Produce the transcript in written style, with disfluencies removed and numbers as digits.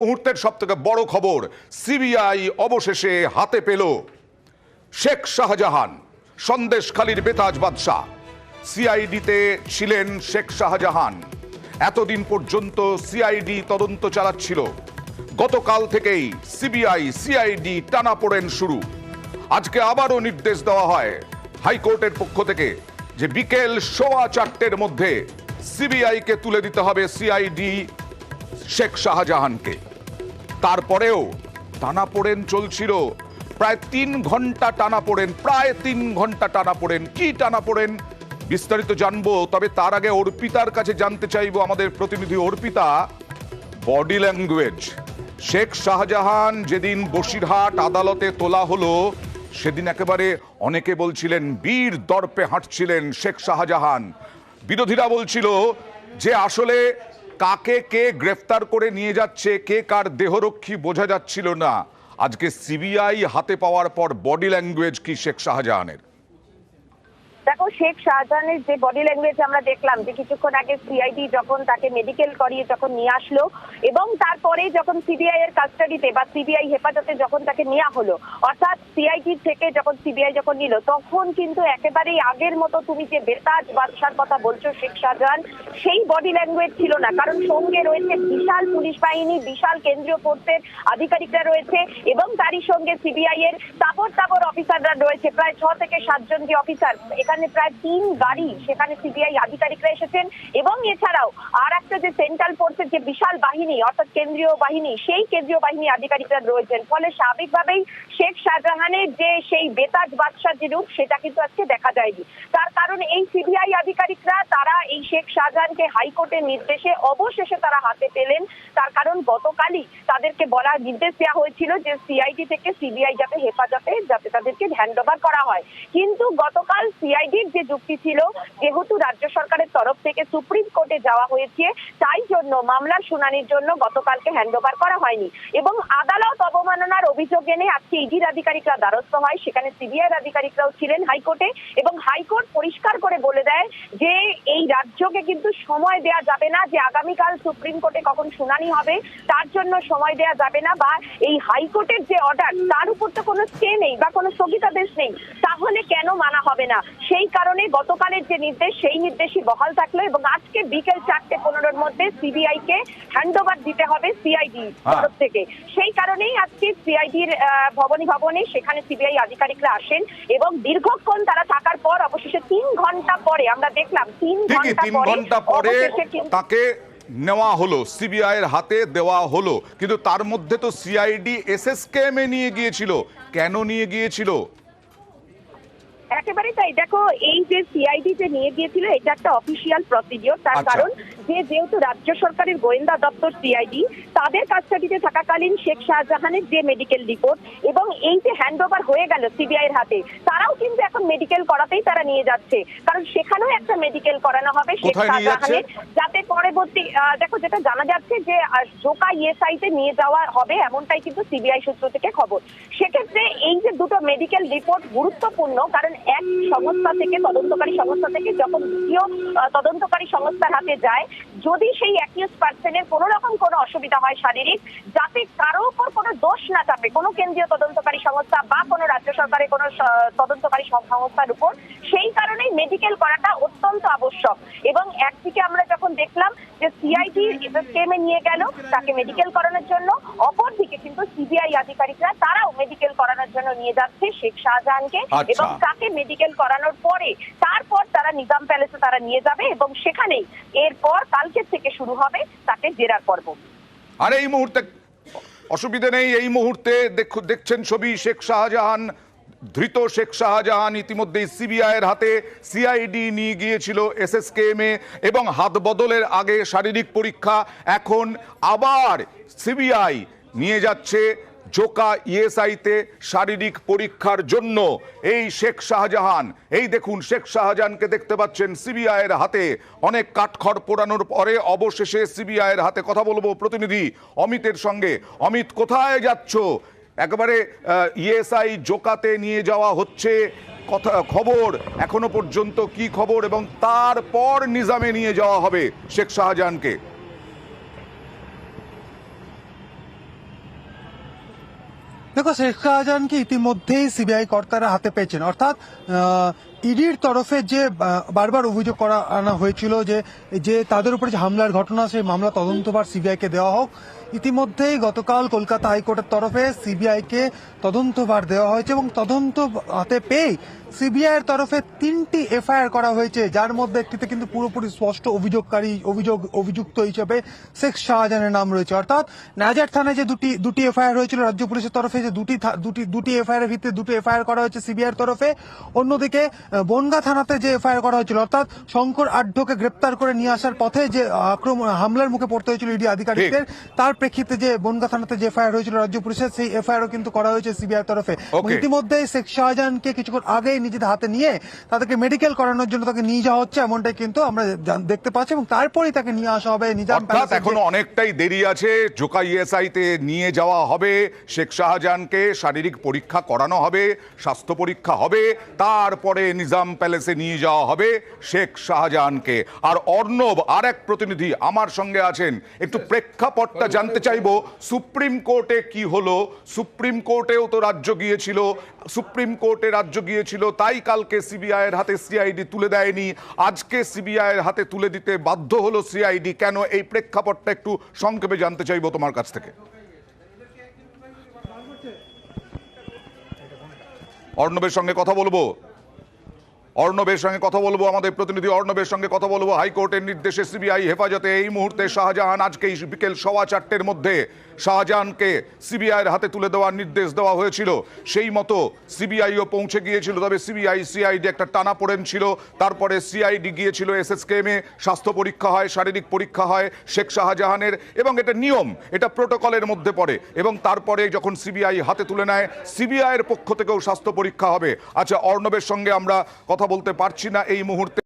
মুহূর্তের সবথেকে বড় খবর, সিবিআই অবশেষে হাতে পেল শেখ শাহজাহান, সন্দেশখালীর বেতাজ বাদশা। সিআইডিতে ছিলেন শেখ শাহজাহান। এতদিন পর্যন্ত সিআইডি তদন্ত চালাচ্ছিল। গতকাল থেকেই সিবিআই সিআইডি টানাপোড়েন শুরু। আজকে আবারও নির্দেশ দেওয়া হয় হাইকোর্টের পক্ষ থেকে যে বিকেল 4:15 মধ্যে সিবিআইকে তুলে দিতে হবে সিআইডি শেখ শাহজাহানকে। তারপরেও টানাপোড়েন চলছিল প্রায় 3 ঘন্টা টানাপোড়েন, প্রায় 3 ঘন্টা টানাপোড়েন। কি টানাপোড়েন বিস্তারিত জানবো, তবে তার আগে অর্পিতার কাছে জানতে চাইবো, আমাদের প্রতিনিধি অর্পিতা, বডি ল্যাঙ্গুয়েজ। শেখ শাহজাহান যেদিন বসিরহাট আদালতে তোলা হলো সেদিন একেবারে অনেকে বলছিলেন বীর দর্পে হাঁটছিলেন শেখ শাহজাহান। বিরোধীরা বলছিল যে আসলে কাকে কে গ্রেফতার করে নিয়ে যাচ্ছে, কে কার দেহরক্ষী বোঝা যাচ্ছিল না। আজকে সিবিআই হাতে পাওয়ার পর বডি ল্যাঙ্গুয়েজ কি শেখ শাহজাহানের? দেখো, শেখ শাহজাহানের যে বডি ল্যাঙ্গুয়েজ আমরা দেখলাম যে কিছুক্ষণ আগে সিআইডি যখন তাকে মেডিকেল করিয়ে যখন নিয়ে আসলো এবং তারপরে যখন সিবিআই এর কাস্টাডিতে বা সিবিআই হেফাজতে যখন তাকে নেওয়া হলো, অর্থাৎ সিআইডি থেকে যখন সিবিআই যখন নিল, তখন কিন্তু একেবারেই আগের মতো তুমি যে বেতাজ বাদশার কথা বলছো শেখ শাহজাহান, সেই বডি ল্যাঙ্গুয়েজ ছিল না। কারণ সঙ্গে রয়েছে বিশাল পুলিশ বাহিনী, বিশাল কেন্দ্রীয় ফোর্সের আধিকারিকরা রয়েছে এবং তারই সঙ্গে সিবিআই এর তাবর অফিসাররা রয়েছে, প্রায় 6 থেকে 7 জন যে অফিসার। এখানে প্রায় 3 গাড়ি সেখানে সিবিআই আধিকারিকরা এসেছেন এবং এছাড়াও আর একটা যে সেন্ট্রাল ফোর্সের যে বিশাল বাহিনী, অর্থাৎ কেন্দ্রীয় বাহিনী, সেই কেন্দ্রীয় বাহিনী আধিকারিকরা রয়েছেন। ফলে স্বাভাবিকভাবেই শেখ শাহজাহানের যে সেই বেতাজ বাদশার যে রূপ, সেটা কিন্তু আজকে দেখা যায়নি। তার কারণ এই সিবিআই আধিকারিকরা তারা এই শেখ শাহজাহানকে হাইকোর্টের নির্দেশে অবশেষে তারা হাতে পেলেন। তার কারণ গতকালই তাদেরকে বলার নির্দেশ দেওয়া হয়েছিল যে সিআইডি থেকে সিবিআই যাতে হেফাজতে যাতে তাদেরকে হ্যান্ডওভার করা হয়। কিন্তু গতকাল সিআইডির যে যুক্তি ছিল, যেহেতু রাজ্য সরকারের তরফ থেকে সুপ্রিম কোর্টে যাওয়া হয়েছে, তাই জন্য মামলার শুনানির জন্য গতকালকে হ্যান্ডওভার করা হয়নি এবং আদালত অবমাননার অভিযোগ এনে আজকে ইডির আধিকারিকরা দ্বারস্থ হয়। সেখানে সিবিআই আধিকারিকরাও ছিলেন হাইকোর্টে এবং হাইকোর্ট পরিষ্কার করে বলে দেয় যে এই রাজ্যকে কিন্তু সময় দেয়া যাবে না, যে আগামীকাল সুপ্রিম কোর্টে কখন শুনানি হবে তার জন্য সময় দেয়া যাবে না, বা এই হাইকোর্টের যে অর্ডার তার উপর তো কোনো স্টে নেই বা কোনো স্থগিতাদেশ নেই, তাহলে কেন মানা হবে না। সেই কারণে গতকালের যে নির্দেশ, সেই নির্দেশই বহাল থাকলো এবং আজকে বিকেল 4:15-র মধ্যে সিবিআই কে হ্যান্ডওভার দিতে হবে সিআইডি তরফ থেকে। সেই কারণেই আজকে সিআইডির ভবনে সেখানে সিবিআই আধিকারিকরা আসেন এবং দীর্ঘক্ষণ তারা থাকার পর অবশেষে 3 ঘন্টা পরে আমরা দেখলাম 3 ঘন্টা পরে তাকে নেওয়া হলো, সিবিআই এর হাতে দেওয়া হলো। কিন্তু তার মধ্যে তো সিআইডি এসএসকেএম এ নিয়ে গিয়েছিল। কেন নিয়ে গিয়েছিল? একেবারে তাই। দেখো, এই যে সিআইডি যে নিয়ে গিয়েছিল এটা একটা অফিসিয়াল প্রসিডিওর। তার কারণ যেহেতু রাজ্য সরকারের গোয়েন্দা দপ্তর সিআইডি, তাদের কাস্টাডিতে থাকাকালীন শেখ শাহজাহানের যে মেডিকেল রিপোর্ট এবং এই যে হ্যান্ডওভার হয়ে গেল সিবিআই এর হাতে, তারাও কিন্তু এখন মেডিকেল করাতেই তারা নিয়ে যাচ্ছে। কারণ সেখানেও একটা মেডিকেল করানো হবে শেখ শাহজাহানের, যাতে পরবর্তী দেখো যেটা জানা যাচ্ছে যে জোকা ইএসআইতে নিয়ে যাওয়া হবে, এমনটাই কিন্তু সিবিআই সূত্র থেকে খবর। সেক্ষেত্রে এই যে দুটো মেডিকেল রিপোর্ট গুরুত্বপূর্ণ, কারণ এক সংস্থা থেকে, তদন্তকারী সংস্থা থেকে যখন দ্বিতীয় তদন্তকারী সংস্থার হাতে যায়, যদি সেই অ্যাকিউজ পার্সনের কোনো রকম কোনো অসুবিধা হয় শারীরিক, যাতে কারো উপর কোনো দোষ না চাপে কোনো কেন্দ্রীয় তদন্তকারী সংস্থা বা কোনো রাজ্য সরকারের কোনো তদন্তকারী সংস্থার উপর, সেই কারণেই মেডিকেল করাটা অত্যন্ত আবশ্যক। এবং একদিকে আমরা যখন দেখলাম যে সিআইডি এসএসকেএম এ নিয়ে গেল তাকে মেডিকেল করানোর জন্য, অপরদিকে কিন্তু সিবিআই আধিকারিকরা তারাও মেডিকেল করানোর জন্য নিয়ে যাচ্ছে শেখ শাহজাহানকে এবং তাকে মেডিকেল করানোর পরে তারপর তারা নিজাম প্যালেসে তারা নিয়ে যাবে এবং সেখানেই এরপর কালকে থেকে শুরু হবে তাকে জেরার পর্ব। আর এই মুহূর্তে অসুবিধা নেই, এই মুহূর্তে দেখছেন ছবি, শেখ শাহজাহান, ধৃত শেখ শাহজাহান ইতিমধ্যেই সিবিআই এর হাতে। সিআইডি নিয়ে গিয়েছিল এসএসকেএম এ এবং হাত বদলের আগে শারীরিক পরীক্ষা, এখন আবার সিবিআই নিয়ে যাচ্ছে জোকা ইএসআইতে শারীরিক পরীক্ষার জন্য এই শেখ শাহজাহান। এই দেখুন শেখ শাহজাহানকে দেখতে পাচ্ছেন সিবিআই এর হাতে। অনেক কাঠখড় পোড়ানোর পরে অবশেষে সিবিআই এর হাতে। কথা বলবো প্রতিনিধি অমিতের সঙ্গে। অমিত, কোথায় যাচ্ছ? একেবারে ইএসআই জোকাতে নিয়ে যাওয়া হচ্ছে, কথা খবর এখনো পর্যন্ত কি খবর, এবং তারপর নিজামে নিয়ে যাওয়া হবে শেখ শাহজাহানকে? দেখো, শেখ শাহজাহানকে ইতিমধ্যেই সিবিআই কর্তারা হাতে পেয়েছেন, অর্থাৎ ইডির তরফে যে বারবার অভিযোগ করা আনা হয়েছিল যে যে তাদের উপরে যে হামলার ঘটনা, সেই মামলা তদন্তভার সিবিআইকে দেওয়া হোক। ইতিমধ্যেই গতকাল কলকাতা হাইকোর্টের তরফে সিবিআইকে তদন্তভার দেওয়া হয়েছে এবং তদন্ত হাতে পেয়ে সিবিআইয়ের তরফে 3টি এফআইআর করা হয়েছে, যার মধ্যে একটিতে কিন্তু পুরোপুরি স্পষ্ট অভিযুক্ত হিসেবে শেখ শাহজাহানের নাম রয়েছে। অর্থাৎ নাজার থানায় যে দুটি এফআইআর হয়েছিল রাজ্য পুলিশের তরফে, যে দুটি এফআইআর এর ভিত্তিতে দুটো এফআইআর করা হয়েছে সিবিআইয়ের তরফে। অন্যদিকে বনগাঁ থানাতে যে এফআইআর করা হয়েছিল, অর্থাৎ শঙ্কর আড্ডকে গ্রেপ্তার করে নিয়ে আসার পথে যে হামলার মুখে পড়তে হয়েছিল ইডি আধিকারিকদের, তার প্রেক্ষিতে যে বনগাঁ থানাতে যে এফআইআর হয়েছিল রাজ্য পুলিশের, সেই এফআইআরও কিন্তু করা হয়েছে সিবিআইয়ের তরফে। ইতিমধ্যে শেখ শাহজাহানকে কিছুক্ষণ আগেই নিজেদের হাতে নিয়ে তাদেরকে মেডিকেল করানোর জন্য তাকে নিয়ে যাওয়া হচ্ছে, এমনটাই কিন্তু আমরা দেখতে পাচ্ছি, এবং তারপরেই তাকে নিয়ে আসা হবে নিজাম প্যালেসে। এখনো অনেকটাই দেরি আছে। জোকা ইএসআইতে নিয়ে যাওয়া হবে শেখ শাহজাহানকে, শারীরিক পরীক্ষা করানো হবে, স্বাস্থ্য পরীক্ষা হবে, তারপরে নিজাম প্যালেসে নিয়ে যাওয়া হবে শেখ শাহজাহানকে। আর অর্ণব আর এক প্রতিনিধি আমার সঙ্গে আছেন, একটু প্রেক্ষাপটটা জানতে চাইবো। সুপ্রিম কোর্টে কি হলো? সুপ্রিম কোর্টেও তো রাজ্য গিয়েছিল, সুপ্রিম কোর্টে রাজ্য গিয়েছিল, তাই কালকে সিবিআই এর হাতে সিআইডি তুলে দেয়নি, আজকে সিবিআই এর হাতে তুলে দিতে বাধ্য হলো সিআইডি। কেন? এই প্রেক্ষাপটটা একটু সংক্ষেপে জানতে চাইবো তোমার কাছ থেকে। অর্ণবের সঙ্গে কথা বলবো, আমাদের প্রতিনিধি অর্ণবের সঙ্গে কথা বলবো। হাইকোর্টের নির্দেশে সিবিআই হেফাজতে এই মুহূর্তে শাহজাহান। আজকেই বিকেল 4:15 মধ্যে শাহজাহানকে সিবিআইয়ের হাতে তুলে দেওয়ার নির্দেশ দেওয়া হয়েছিল, সেই মতো সিবিআইও পৌঁছে গিয়েছিল। তবে সিআইডি একটা টানাপোড়েন ছিল। তারপরে সিআইডি গিয়েছিল এসএসকেএমে, স্বাস্থ্য পরীক্ষা হয়, শারীরিক পরীক্ষা হয় শেখ শাহজাহানের, এবং এটা নিয়ম, এটা প্রোটোকলের মধ্যে পড়ে। এবং তারপরে যখন সিবিআই হাতে তুলে নেয়, সিবিআইয়ের পক্ষ থেকেও স্বাস্থ্য পরীক্ষা হবে। আচ্ছা, অর্ণবের সঙ্গে আমরা কথা বলতে পারছি না এই মুহূর্তে।